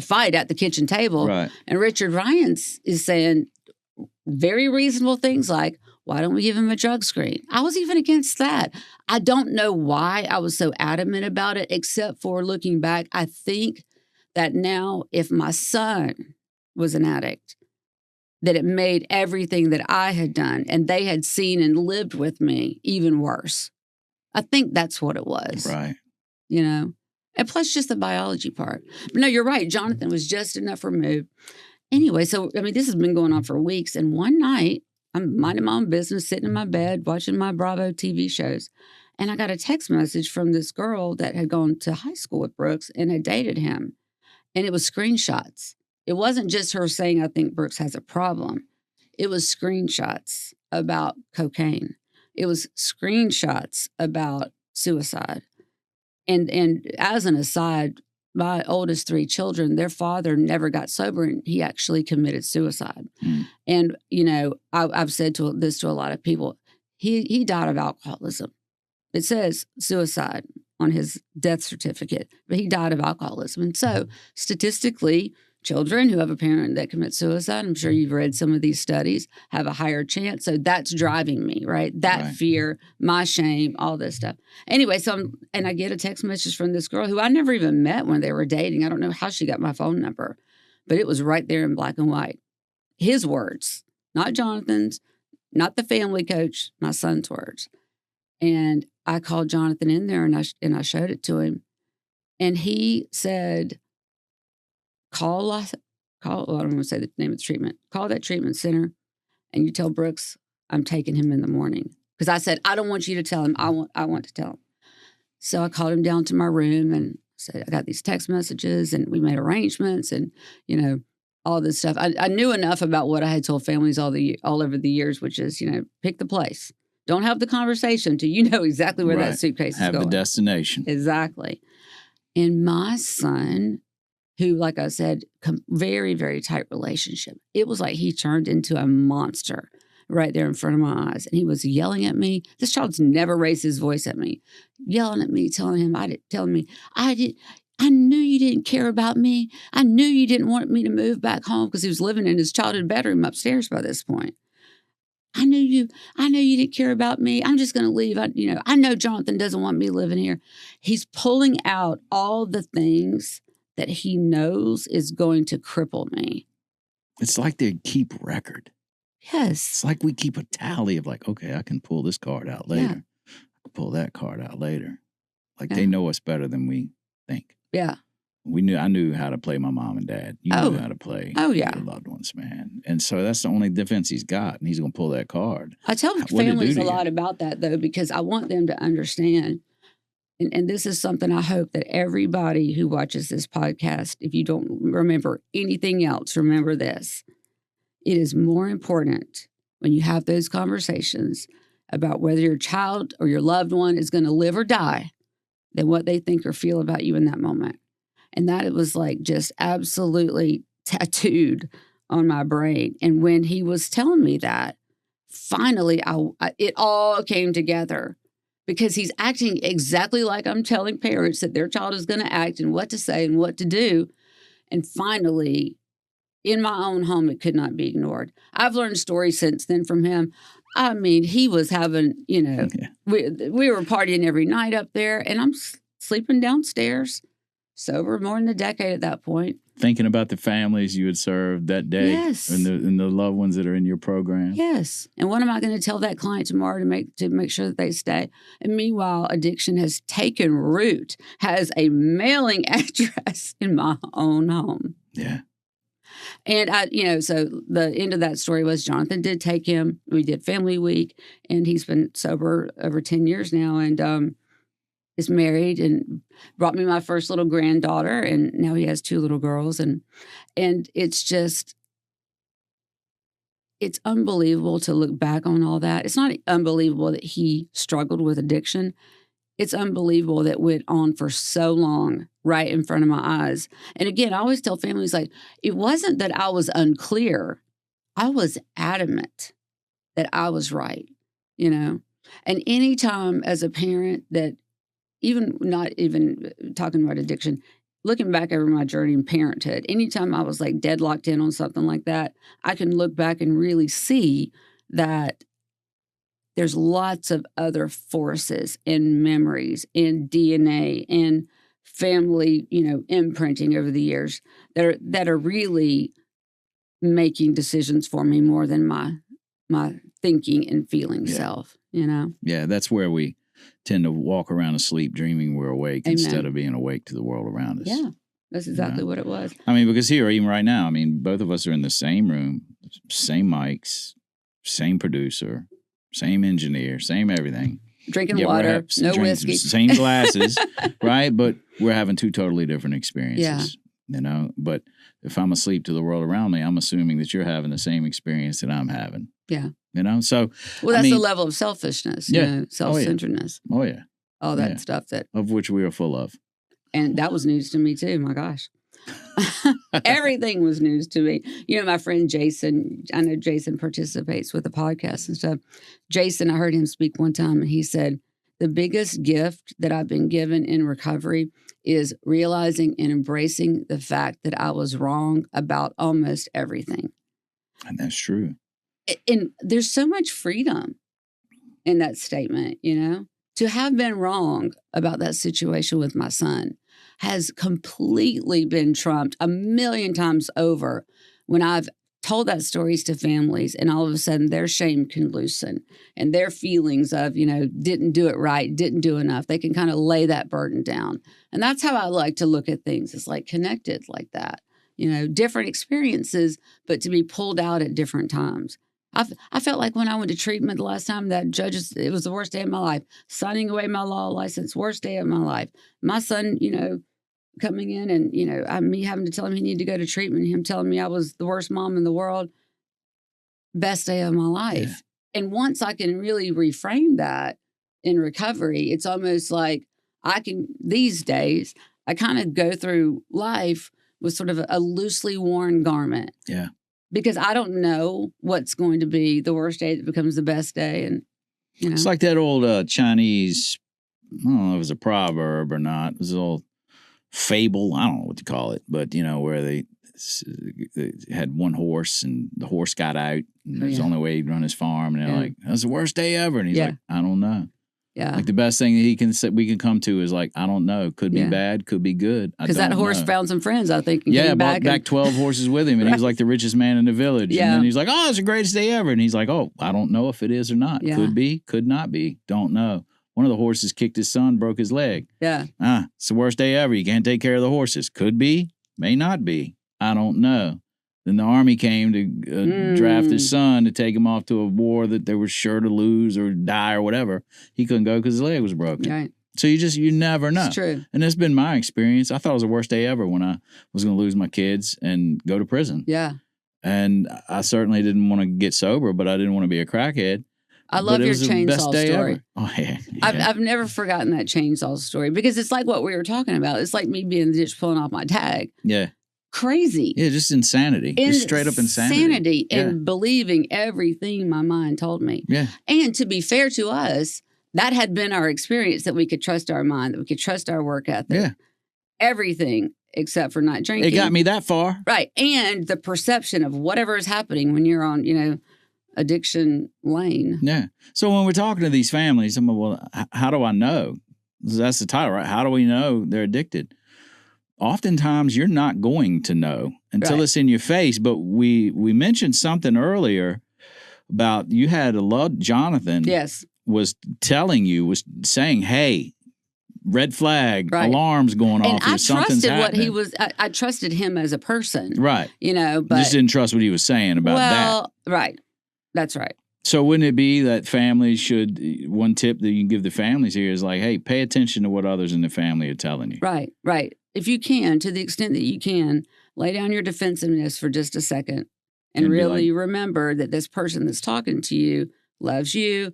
fight at the kitchen table. Right. And Richard Ryan is saying very reasonable things like, why don't we give him a drug screen? I was even against that. I don't know why I was so adamant about it, except for looking back, I think that now if my son was an addict, that it made everything that I had done and they had seen and lived with me even worse. I think that's what it was. Right. And plus just the biology part. But no, you're right. Jonathan was just enough removed. Anyway, so, I mean, this has been going on for weeks. And one night, I'm minding my own business, sitting in my bed, watching my Bravo TV shows. And I got a text message from this girl that had gone to high school with Brooks and had dated him. And it was screenshots. It wasn't just her saying, I think Brooks has a problem. It was screenshots about cocaine. It was screenshots about suicide. And as an aside, my oldest 3 children, their father never got sober, and he actually committed suicide. Mm. And, I've said this to a lot of people. He died of alcoholism. It says suicide on his death certificate, but he died of alcoholism. And so statistically, children who have a parent that commits suicide, I'm sure you've read some of these studies, have a higher chance. So that's driving me, right? That fear, my shame, all this stuff. Anyway, and I get a text message from this girl who I never even met when they were dating. I don't know how she got my phone number, but it was right there in black and white. His words, not Jonathan's, not the family coach, my son's words. And I called Jonathan in there and I showed it to him. And he said, call, I don't want to say the name of the treatment. Call that treatment center and you tell Brooks I'm taking him in the morning. Because I said, I don't want you to tell him. I want to tell him. So I called him down to my room and said, I got these text messages and we made arrangements and, all this stuff. I knew enough about what I had told families all over the years, which is, pick the place. Don't have the conversation till you know exactly where that suitcase is going. Have the destination. Exactly. And my son, who, like I said, very, very tight relationship. It was like he turned into a monster right there in front of my eyes. And he was yelling at me. This child's never raised his voice at me. Yelling at me, telling me, I knew you didn't care about me. I knew you didn't want me to move back home because he was living in his childhood bedroom upstairs by this point. I knew you didn't care about me. I'm just going to leave. I know Jonathan doesn't want me living here. He's pulling out all the things that he knows is going to cripple me. It's like they keep record. Yes. It's like we keep a tally of like, okay, I can pull this card out later. Yeah. I can pull that card out later. Like Yeah. they know us better than we think. Yeah. I knew how to play my mom and dad. You knew how to play yeah. your loved ones, man. And so that's the only defense he's got, and he's going to pull that card. I tell families a lot about that, though, because I want them to understand, and this is something I hope that everybody who watches this podcast, if you don't remember anything else, remember this. It is more important when you have those conversations about whether your child or your loved one is going to live or die than what they think or feel about you in that moment. And that it was like just absolutely tattooed on my brain. And when he was telling me that, finally, it all came together because he's acting exactly like I'm telling parents that their child is going to act and what to say and what to do. And finally, in my own home, it could not be ignored. I've learned stories since then from him. I mean, he was having, we were partying every night up there, and I'm sleeping downstairs. Sober more than a decade at that point. Thinking about the families you had served that day. Yes. And the loved ones that are in your program. Yes. And what am I going to tell that client tomorrow to make sure that they stay? And meanwhile, addiction has taken root, has a mailing address in my own home. Yeah. And so the end of that story was Jonathan did take him. We did Family Week, and he's been sober over 10 years now. And, is married and brought me my first little granddaughter, and now he has 2 little girls. And it's unbelievable to look back on all that. It's not unbelievable that he struggled with addiction. It's unbelievable that went on for so long right in front of my eyes. And again, I always tell families, like, it wasn't that I was unclear. I was adamant that I was right, And anytime as a parent that not even talking about addiction, looking back over my journey in parenthood, anytime I was like deadlocked in on something like that, I can look back and really see that there's lots of other forces and memories and DNA and family, imprinting over the years that are really making decisions for me more than my thinking and feeling self, Yeah, that's where we tend to walk around asleep dreaming we're awake Amen. Instead of being awake to the world around us. Yeah, that's exactly what it was. I mean, because here, even right now, both of us are in the same room, same mics, same producer, same engineer, same everything. Drinking water, no whiskey. Same glasses, right? But we're having 2 totally different experiences, But if I'm asleep to the world around me, I'm assuming that you're having the same experience that I'm having. Yeah. So. Well, that's the level of selfishness, self-centeredness. Oh, yeah. All that stuff of which we are full of. And that was news to me, too. My gosh. Everything was news to me. My friend Jason, I know Jason participates with the podcast and stuff. Jason, I heard him speak one time, and he said, the biggest gift that I've been given in recovery is realizing and embracing the fact that I was wrong about almost everything. And that's true. And there's so much freedom in that statement, To have been wrong about that situation with my son has completely been trumped 1,000,000 times over when I've told that stories to families, and all of a sudden their shame can loosen and their feelings of, didn't do it right, didn't do enough. They can kind of lay that burden down. And that's how I like to look at things. It's like connected like that, different experiences, but to be pulled out at different times. I felt like when I went to treatment the last time, that it was the worst day of my life. Signing away my law license, worst day of my life. My son, coming in and, me having to tell him he needed to go to treatment, him telling me I was the worst mom in the world, best day of my life. Yeah. And once I can really reframe that in recovery, it's almost like these days, I kind of go through life with sort of a loosely worn garment. Yeah. Because I don't know what's going to be the worst day that becomes the best day. And, It's like that old Chinese, I don't know if it was a proverb or not. It was an old fable. I don't know what to call it. But, where they had one horse and the horse got out. And it was the only way he'd run his farm. And they're like, that's the worst day ever. And he's like, I don't know. Yeah. Like the best thing that we can come to is like, I don't know. Could be Yeah. bad, could be good. Because that horse found some friends, I think, and Yeah, came brought back and 12 horses with him, and he was like the richest man in the village. Yeah. And then he's like, oh, it's the greatest day ever. And he's like, oh, I don't know if it is or not. Yeah. Could be, could not be. Don't know. One of the horses kicked his son, broke his leg. Yeah. It's the worst day ever. You can't take care of the horses. Could be, may not be. I don't know. Then the army came to draft his son to take him off to a war that they were sure to lose or die or whatever. He couldn't go because his leg was broken. Right. So you never know. It's true. And that's been my experience. I thought it was the worst day ever when I was going to lose my kids and go to prison. Yeah. And I certainly didn't want to get sober, but I didn't want to be a crackhead. I love your chainsaw story. Ever. Oh, yeah. I've never forgotten that chainsaw story because it's like what we were talking about. It's like me being in the ditch pulling off my tag. Yeah. Crazy. Yeah, just insanity. Just straight up insanity. And believing everything my mind told me. Yeah. And to be fair to us, that had been our experience, that we could trust our mind, that we could trust our work ethic. Yeah. Everything except for not drinking. It got me that far. Right. And the perception of whatever is happening when you're on, addiction lane. Yeah. So when we're talking to these families, I'm like, well, how do I know? That's the title, right? How do we know they're addicted? Oftentimes, you're not going to know until it's in your face. But we mentioned something earlier about you had Jonathan. Yes. Was saying, hey, red flag, alarms going off. And I trusted what he was. I trusted him as a person. Right. But just didn't trust what he was saying about that. Right. That's right. So wouldn't it be that families should, one tip that you can give the families here is like, hey, pay attention to what others in the family are telling you. Right, right. If you can, to the extent that you can, lay down your defensiveness for just a second and really remember that this person that's talking to you, loves your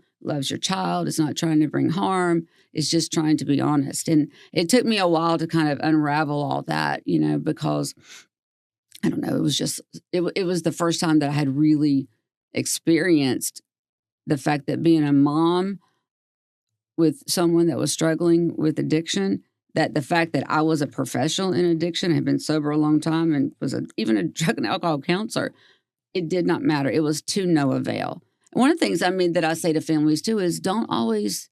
child, is not trying to bring harm, is just trying to be honest. And it took me a while to kind of unravel all that, because, I don't know, it was just, it was the first time that I had really experienced the fact that being a mom with someone that was struggling with addiction, that the fact that I was a professional in addiction, had been sober a long time, and was even a drug and alcohol counselor, it did not matter. It was to no avail. And one of the things, that I say to families too is don't always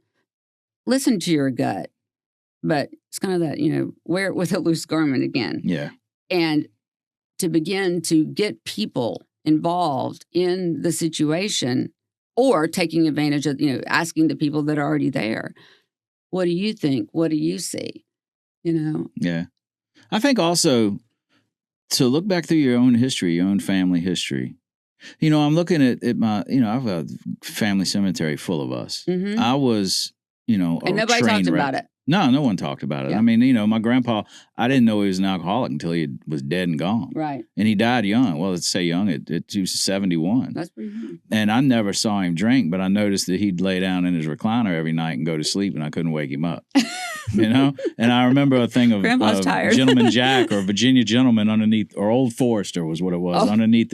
listen to your gut, but it's kind of that, wear it with a loose garment again. Yeah. And to begin to get people involved in the situation, or taking advantage of, asking the people that are already there, what do you think? What do you see? Yeah. I think also to look back through your own history, your own family history. I'm looking at my, I have a family cemetery full of us. Mm-hmm. I was, and nobody talked about it. No one talked about it. Yeah. My grandpa, I didn't know he was an alcoholic until he was dead and gone. Right. And he died young. Well, let's say young. He was 71. That's pretty young. And I never saw him drink, but I noticed that he'd lay down in his recliner every night and go to sleep, and I couldn't wake him up. And I remember a thing of Gentleman Jack or Virginia Gentleman underneath, or Old Forester was what it was, underneath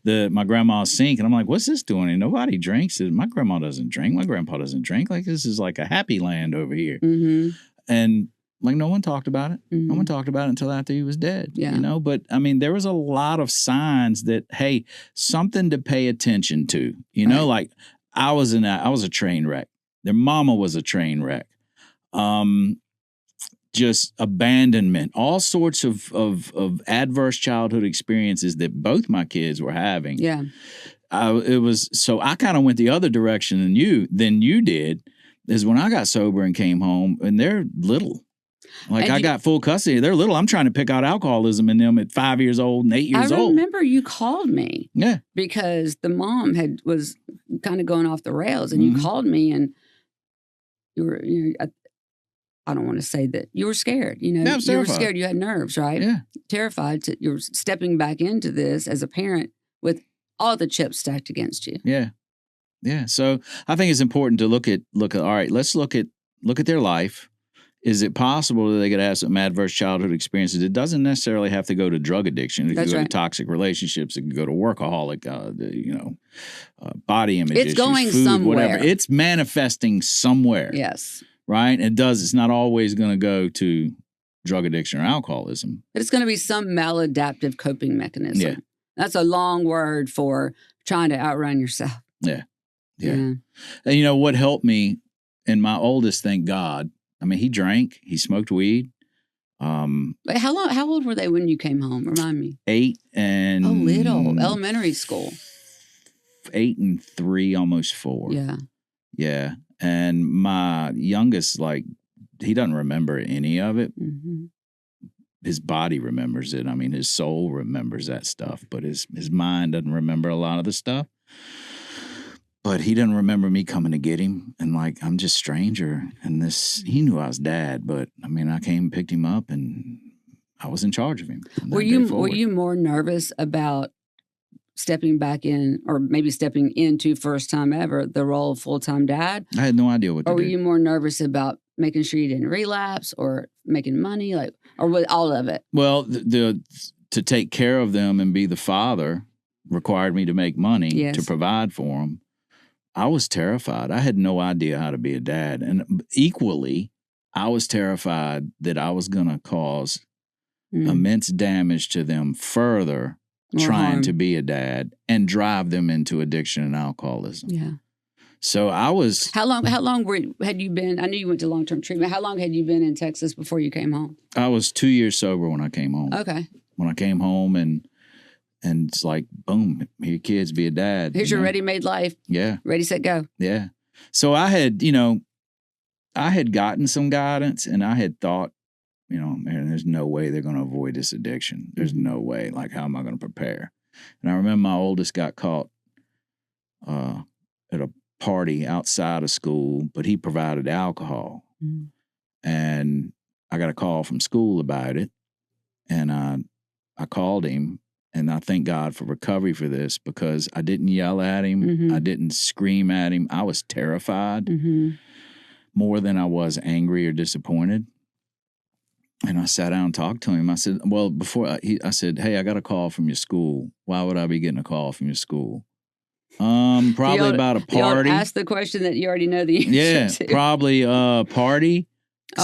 my grandma's sink. And I'm like, what's this doing? And nobody drinks. My grandma doesn't drink. My grandpa doesn't drink. Like, this is like a happy land over here. Mm-hmm. And like, no one talked about it. Mm-hmm. No one talked about it until after he was dead. Yeah. But there was a lot of signs that, hey, something to pay attention to. Like I was a train wreck. Their mama was a train wreck. Just abandonment, all sorts of adverse childhood experiences that both my kids were having. Yeah. So I kind of went the other direction than you did, is when I got sober and came home, and they're little. Like, I got full custody. They're little. I'm trying to pick out alcoholism in them at 5 years old and 8 years old. I remember you called me. Yeah. Because the mom was kind of going off the rails, and you called me, and you were, I don't want to say that you were scared. You were scared. You had nerves, right? Yeah. Terrified. You're stepping back into this as a parent with all the chips stacked against you. Yeah. Yeah. So I think it's important to look at, all right, let's look at their life. Is it possible that they could have some adverse childhood experiences? It doesn't necessarily have to go to drug addiction. It could go to toxic relationships. It could go to workaholic, body image issues, going food, somewhere. whatever. It's manifesting somewhere. Yes. Right? It's not always going to go to drug addiction or alcoholism. But it's going to be some maladaptive coping mechanism. Yeah. That's a long word for trying to outrun yourself. Yeah. Yeah. And what helped me and my oldest, thank God. I mean, he drank, he smoked weed. But how old were they when you came home? Remind me. 8 and little elementary school. 8 and 3, almost 4. Yeah. Yeah. And my youngest, like, he doesn't remember any of it. Mm-hmm. His body remembers it. I mean, his soul remembers that stuff, but his mind doesn't remember a lot of the stuff. But he doesn't remember me coming to get him. And like, I'm just stranger. And he knew I was dad, but I mean, I came and picked him up and I was in charge of him. Were you more nervous about stepping back in, or maybe stepping into first time ever, the role of full-time dad? I had no idea what to do. Or were you more nervous about making sure you didn't relapse or making money, like, or with all of it? Well, to take care of them and be the father required me to make money to provide for them. I was terrified. I had no idea how to be a dad. And equally, I was terrified that I was going to cause immense damage to them further trying to be a dad and drive them into addiction and alcoholism. Yeah. So I was... How long had you been? I knew you went to long-term treatment. How long had you been in Texas before you came home? I was 2 years sober when I came home. Okay. When I came home and it's like, boom, here kids, be a dad. Here's your ready-made life. Yeah. Ready, set, go. Yeah. So I had gotten some guidance and I had thought, man, there's no way they're going to avoid this addiction. There's no way. Like, how am I going to prepare? And I remember my oldest got caught at a party outside of school, but he provided alcohol. Mm. And I got a call from school about it. And I called him. And I thank God for recovery for this, because I didn't yell at him. Mm-hmm. I didn't scream at him. I was terrified more than I was angry or disappointed. And I sat down and talked to him. I said, well, I said, hey, I got a call from your school. Why would I be getting a call from your school? Probably about a party. Ask the question that you already know the answer to. Yeah, probably a party.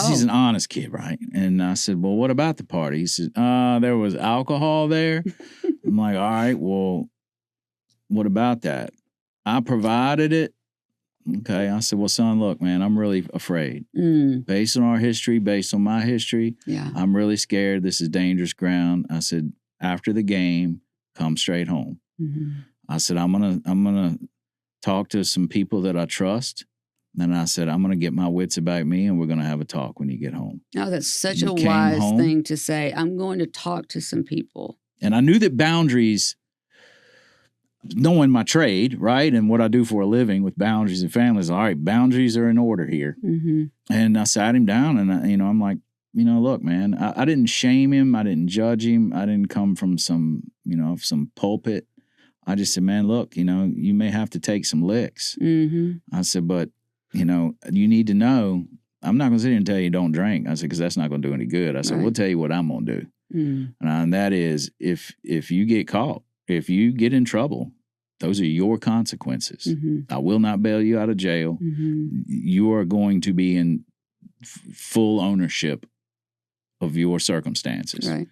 He's an honest kid, right? And I said, well, what about the party? He said, there was alcohol there. I'm like, all right, well, what about that? I provided it. Okay. I said, well, son, look, man, I'm really afraid. Based on our history, based on my history, I'm really scared. This is dangerous ground. I said, after the game, come straight home. Mm-hmm. I said, I'm gonna talk to some people that I trust. And I said, I'm going to get my wits about me and we're going to have a talk when you get home. Oh, that's such a wise thing to say. I'm going to talk to some people. And I knew that boundaries, knowing my trade, right, and what I do for a living with boundaries and families, all right, boundaries are in order here. Mm-hmm. And I sat him down and, I'm like, look, man, I didn't shame him. I didn't judge him. I didn't come from some pulpit. I just said, man, look, you may have to take some licks. Mm-hmm. I said, but you need to know, I'm not going to sit here and tell you don't drink. I said, because that's not going to do any good. I said, we'll tell you what I'm going to do. And that is, if you get caught, if you get in trouble, those are your consequences. Mm-hmm. I will not bail you out of jail. Mm-hmm. You are going to be in full ownership of your circumstances. Right.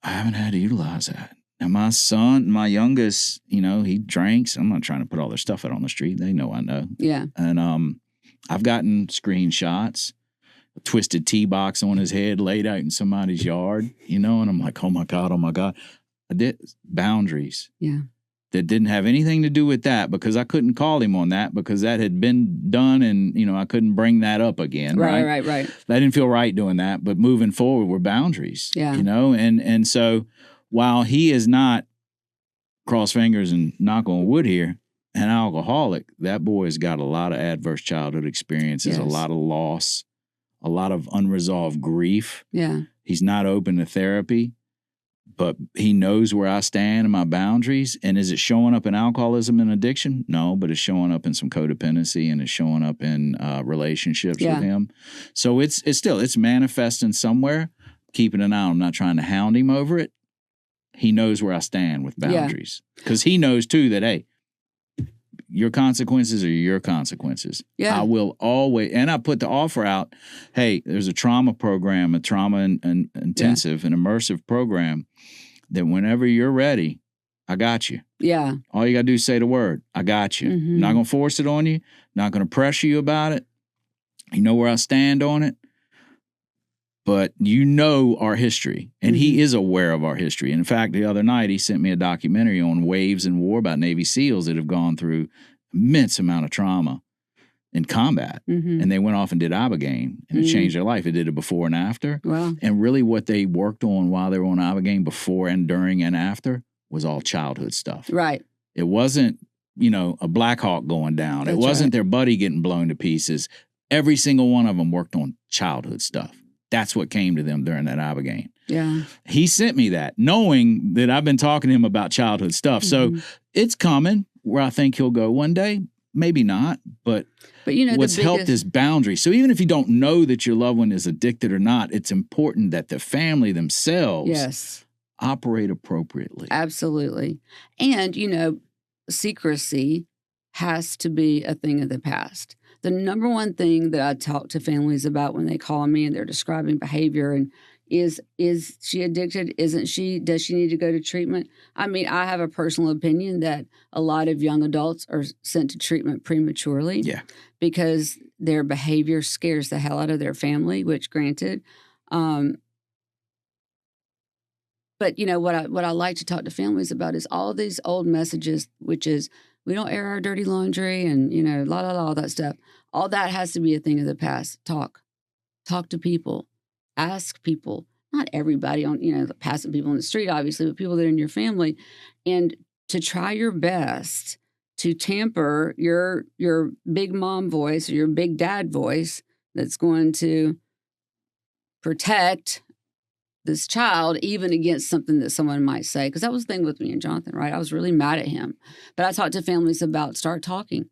I haven't had to utilize that. And my son, my youngest, he drinks. I'm not trying to put all their stuff out on the street. They know I know. Yeah. And I've gotten screenshots, a twisted tea box on his head laid out in somebody's yard, and I'm like, oh my God. I did boundaries. Yeah. That didn't have anything to do with that, because I couldn't call him on that, because that had been done and, I couldn't bring that up again. Right. I didn't feel right doing that. But moving forward were boundaries, and so while he is not, cross fingers and knock on wood here, an alcoholic, that boy has got a lot of adverse childhood experiences, a lot of loss, a lot of unresolved grief. Yeah. He's not open to therapy, but he knows where I stand and my boundaries. And is it showing up in alcoholism and addiction? No, but it's showing up in some codependency and it's showing up in relationships with him. So it's manifesting somewhere. Keeping an eye on him, not trying to hound him over it. He knows where I stand with boundaries, because he knows too that, hey, your consequences are your consequences. Yeah. I will always, and I put the offer out, hey, there's a trauma program, a trauma and intensive and immersive program that whenever you're ready, I got you. Yeah. All you got to do is say the word. I got you. Mhm. Not going to force it on you. Not going to pressure you about it. You know where I stand on it. But you know our history, and he is aware of our history. And in fact, the other night, he sent me a documentary on waves in war about Navy SEALs that have gone through immense amount of trauma in combat. And they went off and did Ibogaine, and it changed their life. It did it before and after. Wow. And really what they worked on while they were on Ibogaine, before and during and after, was all childhood stuff. Right. It wasn't, a Black Hawk going down. That's it wasn't right. their buddy getting blown to pieces. Every single one of them worked on childhood stuff. That's what came to them during that Ibogaine. Yeah. He sent me that, knowing that I've been talking to him about childhood stuff. So it's coming where I think he'll go one day. Maybe not, but what's helped is boundaries. So even if you don't know that your loved one is addicted or not, it's important that the family themselves operate appropriately. Absolutely. And, secrecy has to be a thing of the past. The number one thing that I talk to families about when they call me and they're describing behavior and is she addicted? Isn't she? Does she need to go to treatment? I mean, I have a personal opinion that a lot of young adults are sent to treatment prematurely because their behavior scares the hell out of their family, which granted. But what I like to talk to families about is all these old messages, which is we don't air our dirty laundry and, all that stuff. All that has to be a thing of the past. Talk to people, ask people, not everybody on, passing people on the street, obviously, but people that are in your family, and to try your best to tamper your big mom voice or your big dad voice that's going to protect this child, even against something that someone might say. Because that was the thing with me and Jonathan, right? I was really mad at him. But I talked to families about start talking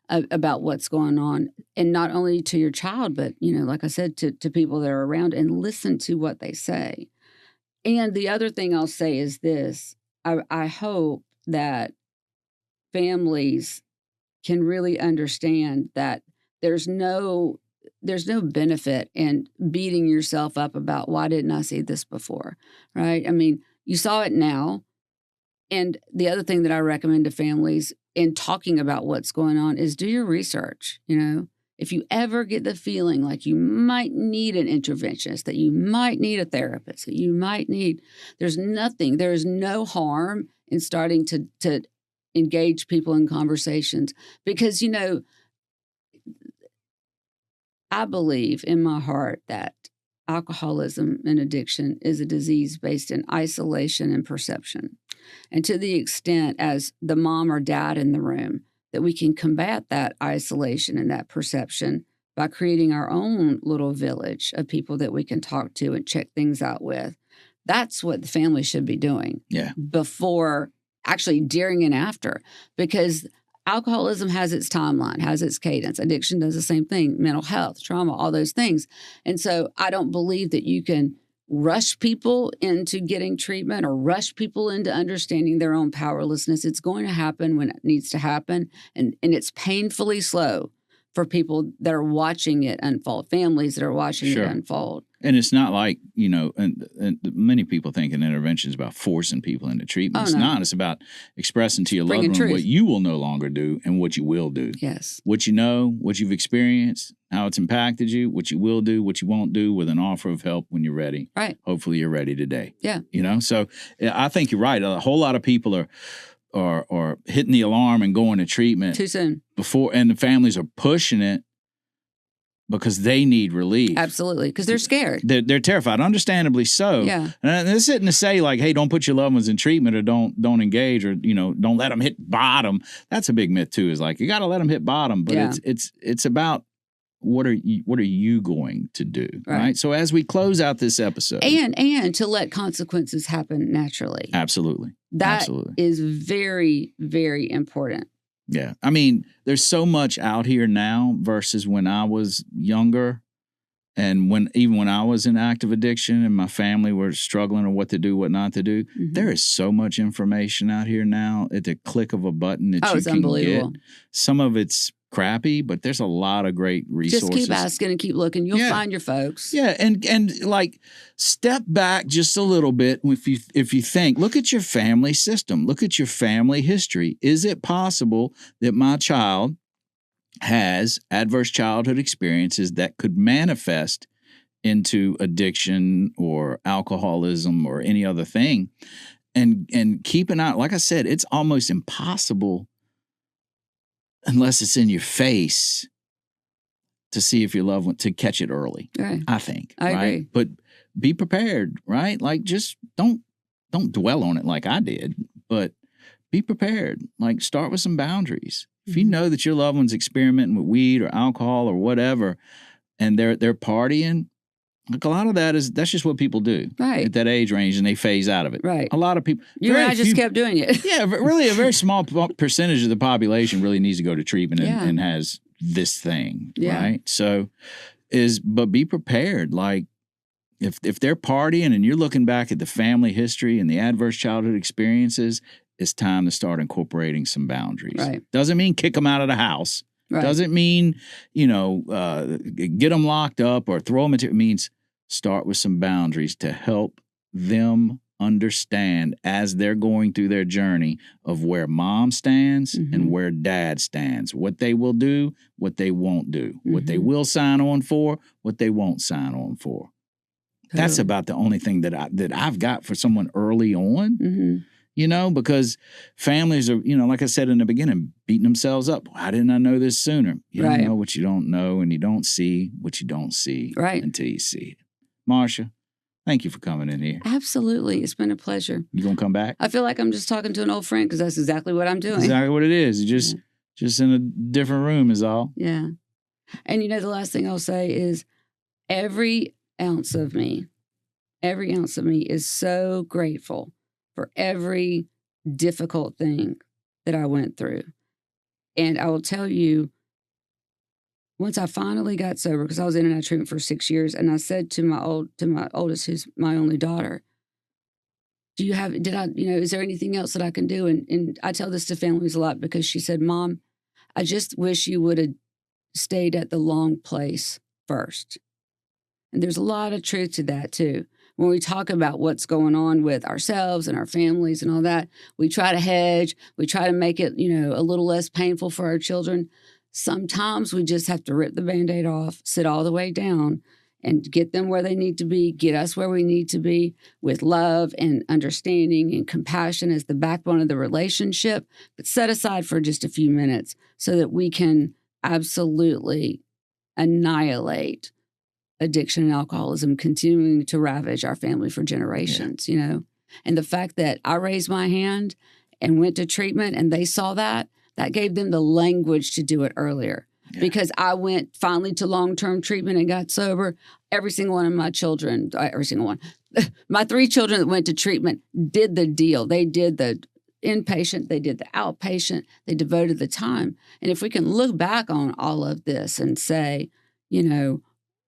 about what's going on. And not only to your child, but, like I said, to people that are around, and listen to what they say. And the other thing I'll say is this. I hope that families can really understand that there's no benefit in beating yourself up about why didn't I see this before, right? I mean, you saw it now. And the other thing that I recommend to families in talking about what's going on is do your research. If you ever get the feeling like you might need an interventionist, that you might need a therapist, that you might need, there is no harm in starting to engage people in conversations because, I believe in my heart that alcoholism and addiction is a disease based in isolation and perception. And to the extent as the mom or dad in the room, that we can combat that isolation and that perception by creating our own little village of people that we can talk to and check things out with. That's what the family should be doing. Yeah. Before, actually during and after, because alcoholism has its timeline, has its cadence. Addiction does the same thing, mental health, trauma, all those things. And so I don't believe that you can rush people into getting treatment or rush people into understanding their own powerlessness. It's going to happen when it needs to happen. And it's painfully slow for people that are watching it unfold, families that are watching it unfold. And it's not like, and many people think an intervention is about forcing people into treatment. It's not. It's about expressing to your loved one what you will no longer do and what you will do. Yes. What you know, what you've experienced, how it's impacted you, what you will do, what you won't do, with an offer of help when you're ready. Right. Hopefully you're ready today. Yeah. So I think you're right. A whole lot of people are hitting the alarm and going to treatment too soon before, and the families are pushing it because they need relief. Absolutely, because they're scared. They're terrified, understandably so. Yeah. And this isn't to say like, hey, don't put your loved ones in treatment or don't engage or don't let them hit bottom. That's a big myth too. Is like you got to let them hit bottom, but it's about what are you going to do, right? So as we close out this episode, and to let consequences happen naturally. Absolutely, that is very, very important. Yeah. I mean, there's so much out here now versus when I was younger and even when I was in active addiction and my family were struggling or what to do, what not to do. Mm-hmm. There is so much information out here now at the click of a button that you can get. Some of it's crappy, but there's a lot of great resources. Just keep asking and keep looking. You'll find your folks. Yeah, and like step back just a little bit. If you think, look at your family system, look at your family history. Is it possible that my child has adverse childhood experiences that could manifest into addiction or alcoholism or any other thing? And keep an eye. Like I said, it's almost impossible unless it's in your face to see if your loved one, to catch it early. Right. I think. I right? agree. But be prepared, right? Like just don't dwell on it like I did, but be prepared. Like start with some boundaries. If you know that your loved one's experimenting with weed or alcohol or whatever, and they're partying, like a lot of that's just what people do at that age range, and they phase out of it. Right. A lot of people. You and I just kept doing it. Yeah, really, a very small percentage of the population really needs to go to treatment and has this thing, right? So, but be prepared. Like, if they're partying and you're looking back at the family history and the adverse childhood experiences, it's time to start incorporating some boundaries. Right. Doesn't mean kick them out of the house. Right. Doesn't mean, get them locked up or throw them into. It means start with some boundaries to help them understand as they're going through their journey of where mom stands and where dad stands, what they will do, what they won't do, what they will sign on for, what they won't sign on for. That's about the only thing that I've got for someone early on. Because families are, like I said in the beginning, beating themselves up. Why didn't I know this sooner? You don't know what you don't know, and you don't see what you don't see until you see it. Marsha, thank you for coming in here. Absolutely. It's been a pleasure. You going to come back? I feel like I'm just talking to an old friend because that's exactly what I'm doing. Exactly what it is. You're just in a different room is all. Yeah. And the last thing I'll say is every ounce of me is so grateful for every difficult thing that I went through. And I will tell you, once I finally got sober, because I was in and out of treatment for 6 years, and I said to my oldest, who's my only daughter, is there anything else that I can do? And I tell this to families a lot because she said, Mom, I just wish you would have stayed at the long place first. And there's a lot of truth to that too. When we talk about what's going on with ourselves and our families and all that, we try to hedge, we try to make it, a little less painful for our children. Sometimes we just have to rip the Band-Aid off, sit all the way down, and get them where they need to be, get us where we need to be with love and understanding and compassion as the backbone of the relationship, but set aside for just a few minutes so that we can absolutely annihilate addiction and alcoholism continuing to ravage our family for generations, And the fact that I raised my hand and went to treatment and they saw that gave them the language to do it earlier. Yeah. Because I went finally to long-term treatment and got sober. Every single one of my children, my 3 children that went to treatment did the deal. They did the inpatient, they did the outpatient, they devoted the time. And if we can look back on all of this and say,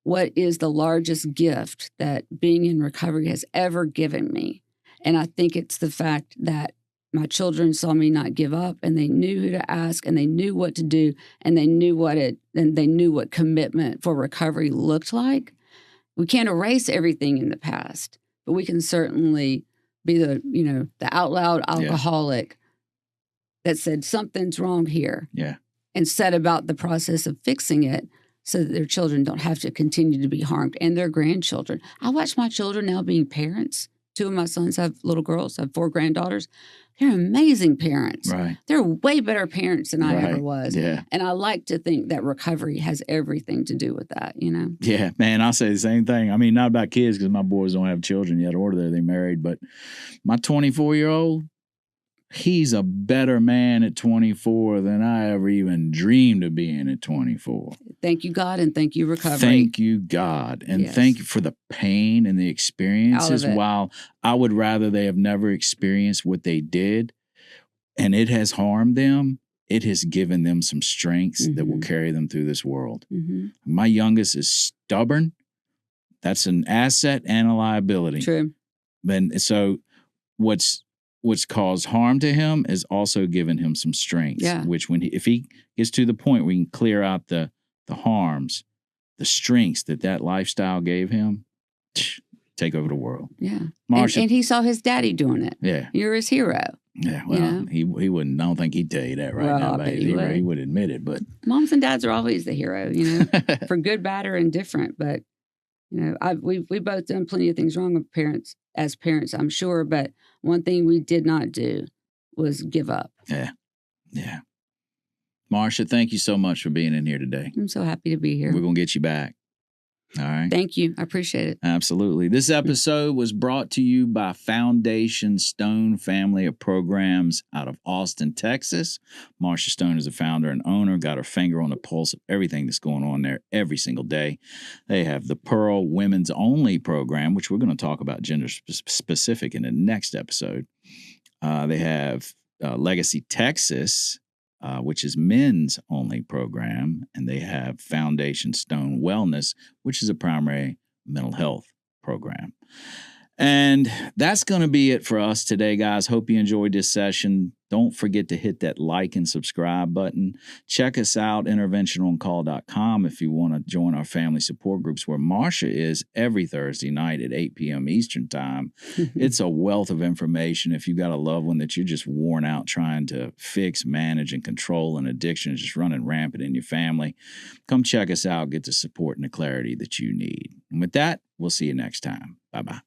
what is the largest gift that being in recovery has ever given me? And I think it's the fact that my children saw me not give up, and they knew who to ask, and they knew what to do, and they knew what commitment for recovery looked like. We can't erase everything in the past, but we can certainly be the out loud alcoholic that said something's wrong here. Yeah. And set about the process of fixing it, so that their children don't have to continue to be harmed, and their grandchildren. I watch my children now being parents. 2 of my sons have little girls. I have 4 granddaughters. They're amazing parents. Right. They're way better parents than I ever was. Yeah. And I like to think that recovery has everything to do with that, Yeah, man, I'll say the same thing. I mean, not about kids because my boys don't have children yet or they're married, but my 24-year-old, he's a better man at 24 than I ever even dreamed of being at 24. Thank you, God, and thank you, recovery. Thank you, God, and thank you for the pain and the experiences. While I would rather they have never experienced what they did, and it has harmed them, it has given them some strengths that will carry them through this world. My youngest is stubborn. That's an asset and a liability. True. And so what's what's caused harm to him is also given him some strengths. Yeah. Which if he gets to the point where he can clear out the harms, the strengths that lifestyle gave him, take over the world. Yeah. Marsha, And he saw his daddy doing it. yeah. You're his hero. Yeah, well, you know? he wouldn't. I don't think he'd tell you that right Well, now, I but bet he he would admit it. But moms and dads are always the hero, for good, bad, or indifferent. But we both done plenty of things wrong as parents, I'm sure. But one thing we did not do was give up. Yeah. Marsha, thank you so much for being in here today. I'm so happy to be here. We're gonna get you back. All right. Thank you. I appreciate it. Absolutely. This episode was brought to you by Foundation Stone family of programs out of Austin, Texas. Marsha Stone is the founder and owner, got her finger on the pulse of everything that's going on there every single day. They have the Pearl Women's Only program, which we're going to talk about gender specific in the next episode. They have Legacy Texas, which is men's only program, and they have Foundation Stone Wellness, which is a primary mental health program. And that's going to be it for us today, guys. Hope you enjoyed this session. Don't forget to hit that like and subscribe button. Check us out, interventiononcall.com, if you want to join our family support groups where Marsha is every Thursday night at 8 p.m. Eastern Time. It's a wealth of information. If you've got a loved one that you're just worn out trying to fix, manage, and control, and addiction is just running rampant in your family, come check us out. Get the support and the clarity that you need. And with that, we'll see you next time. Bye-bye.